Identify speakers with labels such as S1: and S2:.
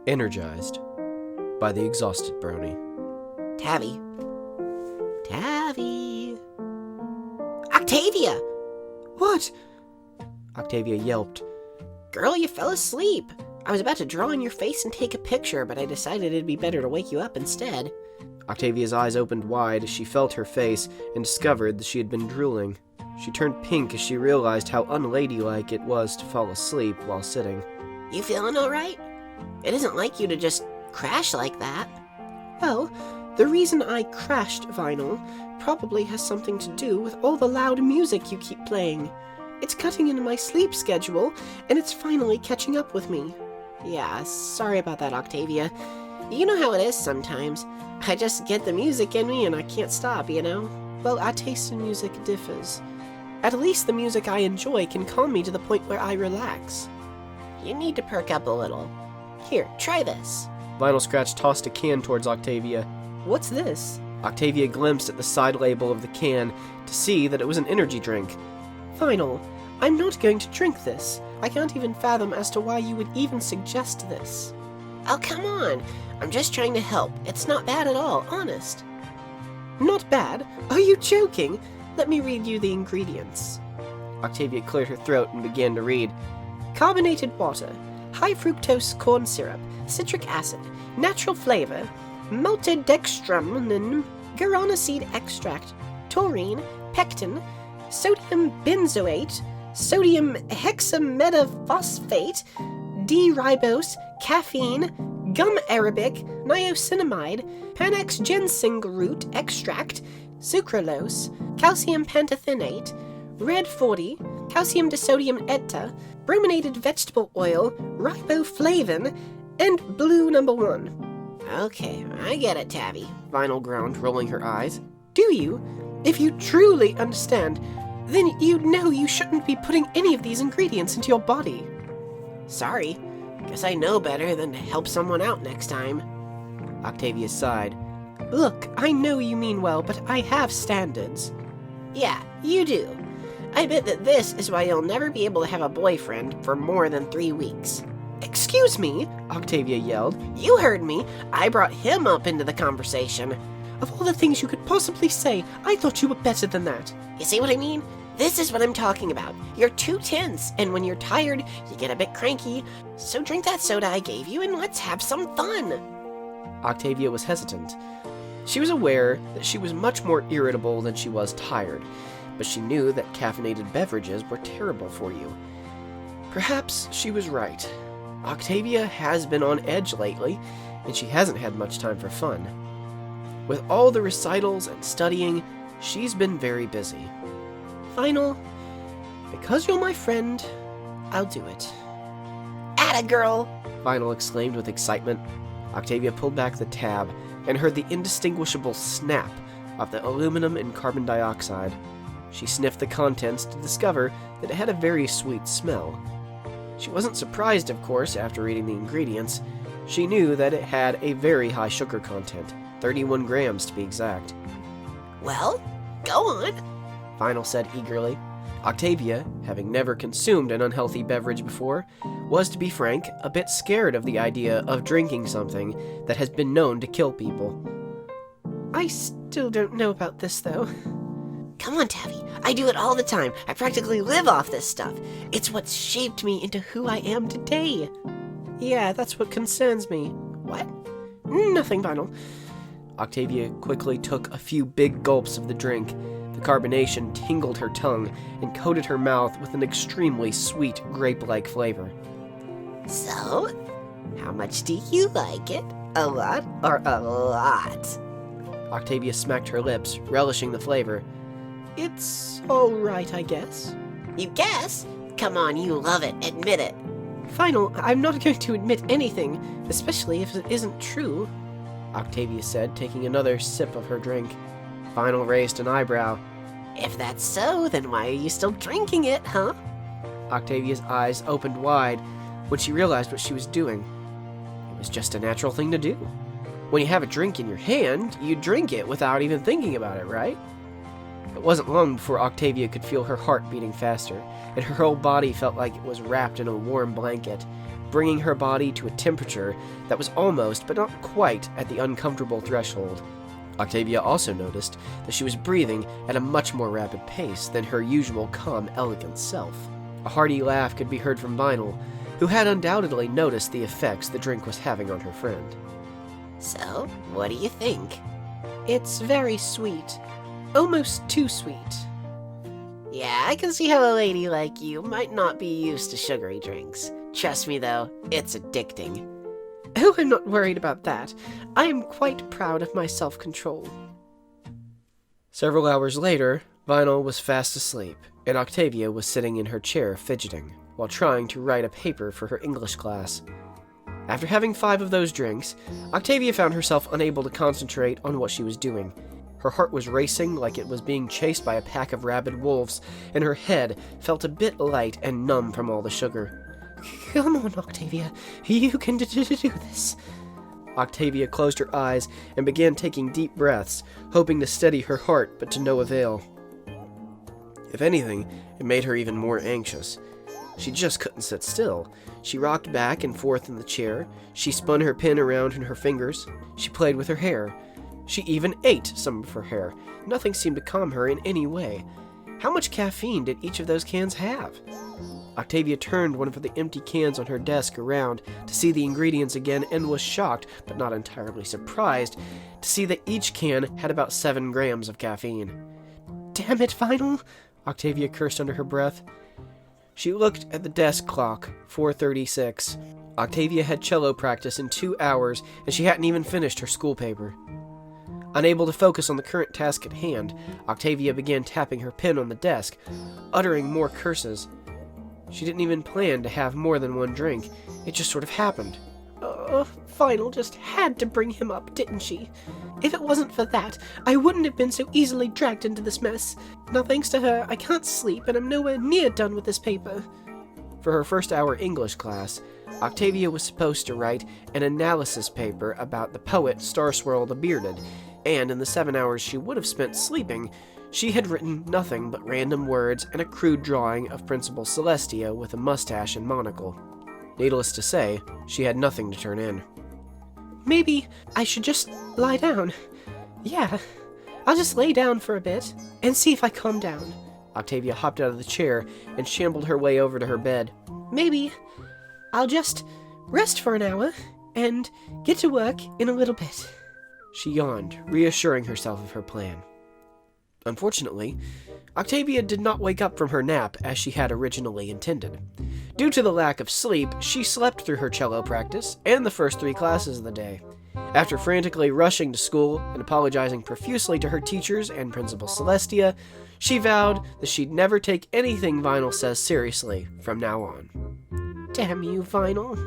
S1: Energized by TheExhaustedBrony.
S2: Tavi. Tavi. Octavia!
S1: What? Octavia yelped.
S2: Girl, you fell asleep. I was about to draw on your face and take a picture, but I decided it'd be better to wake you up instead.
S1: Octavia's eyes opened wide as she felt her face and discovered that she had been drooling. She turned pink as she realized how unladylike it was to fall asleep while sitting.
S2: You feeling alright? It isn't like you to just crash like that.
S3: Well, the reason I crashed, Vinyl, probably has something to do with all the loud music you keep playing. It's cutting into my sleep schedule, and it's finally catching up with me.
S2: Yeah, sorry about that, Octavia. You know how it is sometimes. I just get the music in me and I can't stop, you know?
S3: Well, our taste in music differs. At least the music I enjoy can calm me to the point where I relax.
S2: You need to perk up a little. Here, try this.
S1: Vinyl Scratch tossed a can towards Octavia.
S3: What's this?
S1: Octavia glimpsed at the side label of the can to see that it was an energy drink.
S3: Vinyl, I'm not going to drink this. I can't even fathom as to why you would even suggest this.
S2: Oh, come on. I'm just trying to help. It's not bad at all, honest.
S3: Not bad? Are you joking? Let me read you the ingredients.
S1: Octavia cleared her throat and began to read.
S3: Carbonated water, high fructose corn syrup, citric acid, natural flavor, maltodextrin, guarana seed extract, taurine, pectin, sodium benzoate, sodium hexametaphosphate, D-ribose, caffeine, gum arabic, niacinamide, panax ginseng root extract, sucralose, calcium pantothenate, red 40, calcium disodium eta, brominated vegetable oil, riboflavin, and blue number 1.
S2: Okay, I get it, Tavi.
S1: Vinyl groaned, rolling her eyes.
S3: Do you? If you truly understand, then you'd know you shouldn't be putting any of these ingredients into your body.
S2: Sorry. Guess I know better than to help someone out next time.
S1: Octavia sighed.
S3: Look, I know you mean well, but I have standards.
S2: Yeah, you do. I bet that this is why you'll never be able to have a boyfriend for more than 3 weeks.
S3: Excuse me,
S1: Octavia yelled.
S2: You heard me. I brought him up into the conversation.
S3: Of all the things you could possibly say, I thought you were better than that.
S2: You see what I mean? This is what I'm talking about. You're too tense, and when you're tired, you get a bit cranky. So drink that soda I gave you and let's have some fun.
S1: Octavia was hesitant. She was aware that she was much more irritable than she was tired, but she knew that caffeinated beverages were terrible for you. Perhaps she was right. Octavia has been on edge lately, and she hasn't had much time for fun. With all the recitals and studying, she's been very busy.
S3: Vinyl, because you're my friend, I'll do it.
S2: Atta girl!
S1: Vinyl exclaimed with excitement. Octavia pulled back the tab and heard the indistinguishable snap of the aluminum and carbon dioxide. She sniffed the contents to discover that it had a very sweet smell. She wasn't surprised, of course, after reading the ingredients. She knew that it had a very high sugar content, 31 grams to be exact.
S2: Well, go on,
S1: Vinyl said eagerly. Octavia, having never consumed an unhealthy beverage before, was, to be frank, a bit scared of the idea of drinking something that has been known to kill people.
S3: I still don't know about this, though.
S2: Come on, Tavi. I do it all the time. I practically live off this stuff. It's what's shaped me into who I am today.
S3: Yeah, that's what concerns me.
S2: What?
S3: Nothing, Vinyl.
S1: Octavia quickly took a few big gulps of the drink. The carbonation tingled her tongue and coated her mouth with an extremely sweet grape-like flavor.
S2: So, how much do you like it? A lot or a lot?
S1: Octavia smacked her lips, relishing the flavor.
S3: It's all right, I guess.
S2: You guess? Come on, you love it. Admit it.
S3: Vinyl, I'm not going to admit anything, especially if it isn't true,
S1: Octavia said, taking another sip of her drink. Vinyl raised an eyebrow.
S2: If that's so, then why are you still drinking it, huh?
S1: Octavia's eyes opened wide when she realized what she was doing. It was just a natural thing to do. When you have a drink in your hand, you drink it without even thinking about it, right? It wasn't long before Octavia could feel her heart beating faster, and her whole body felt like it was wrapped in a warm blanket. bringing her body to a temperature that was almost, but not quite, at the uncomfortable threshold. Octavia also noticed that she was breathing at a much more rapid pace than her usual calm, elegant self. A hearty laugh could be heard from Vinyl, who had undoubtedly noticed the effects the drink was having on her friend.
S2: So, what do you think?
S3: It's very sweet. Almost too sweet.
S2: Yeah, I can see how a lady like you might not be used to sugary drinks. Trust me though, it's addicting.
S3: Oh, I'm not worried about that. I am quite proud of my self-control.
S1: Several hours later, Vinyl was fast asleep, and Octavia was sitting in her chair fidgeting, while trying to write a paper for her English class. After having 5 of those drinks, Octavia found herself unable to concentrate on what she was doing. Her heart was racing like it was being chased by a pack of rabid wolves, and her head felt a bit light and numb from all the sugar.
S3: Come on, Octavia. You can do this.
S1: Octavia closed her eyes and began taking deep breaths, hoping to steady her heart, but to no avail. If anything, it made her even more anxious. She just couldn't sit still. She rocked back and forth in the chair. She spun her pen around in her fingers. She played with her hair. She even ate some of her hair. Nothing seemed to calm her in any way. How much caffeine did each of those cans have? Octavia turned one of the empty cans on her desk around to see the ingredients again and was shocked, but not entirely surprised, to see that each can had about 7 grams of caffeine.
S3: Damn it, Vinyl!
S1: Octavia cursed under her breath. She looked at the desk clock, 4:36. Octavia had cello practice in 2 hours, and she hadn't even finished her school paper. Unable to focus on the current task at hand, Octavia began tapping her pen on the desk, uttering more curses. She didn't even plan to have more than 1 drink. It just sort of happened.
S3: Vinyl just had to bring him up, didn't she? If it wasn't for that, I wouldn't have been so easily dragged into this mess. Now, thanks to her, I can't sleep, and I'm nowhere near done with this paper.
S1: For her first hour English class, Octavia was supposed to write an analysis paper about the poet Starswirl the Bearded, and in the 7 hours she would have spent sleeping, she had written nothing but random words and a crude drawing of Principal Celestia with a mustache and monocle. Needless to say, she had nothing to turn in.
S3: Maybe I should just lie down. Yeah, I'll just lay down for a bit and see if I calm down.
S1: Octavia hopped out of the chair and shambled her way over to her bed.
S3: Maybe I'll just rest for an hour and get to work in a little bit.
S1: She yawned, reassuring herself of her plan. Unfortunately, Octavia did not wake up from her nap as she had originally intended. Due to the lack of sleep, she slept through her cello practice and the first 3 classes of the day. After frantically rushing to school and apologizing profusely to her teachers and Principal Celestia, she vowed that she'd never take anything Vinyl says seriously from now on.
S3: Damn you, Vinyl.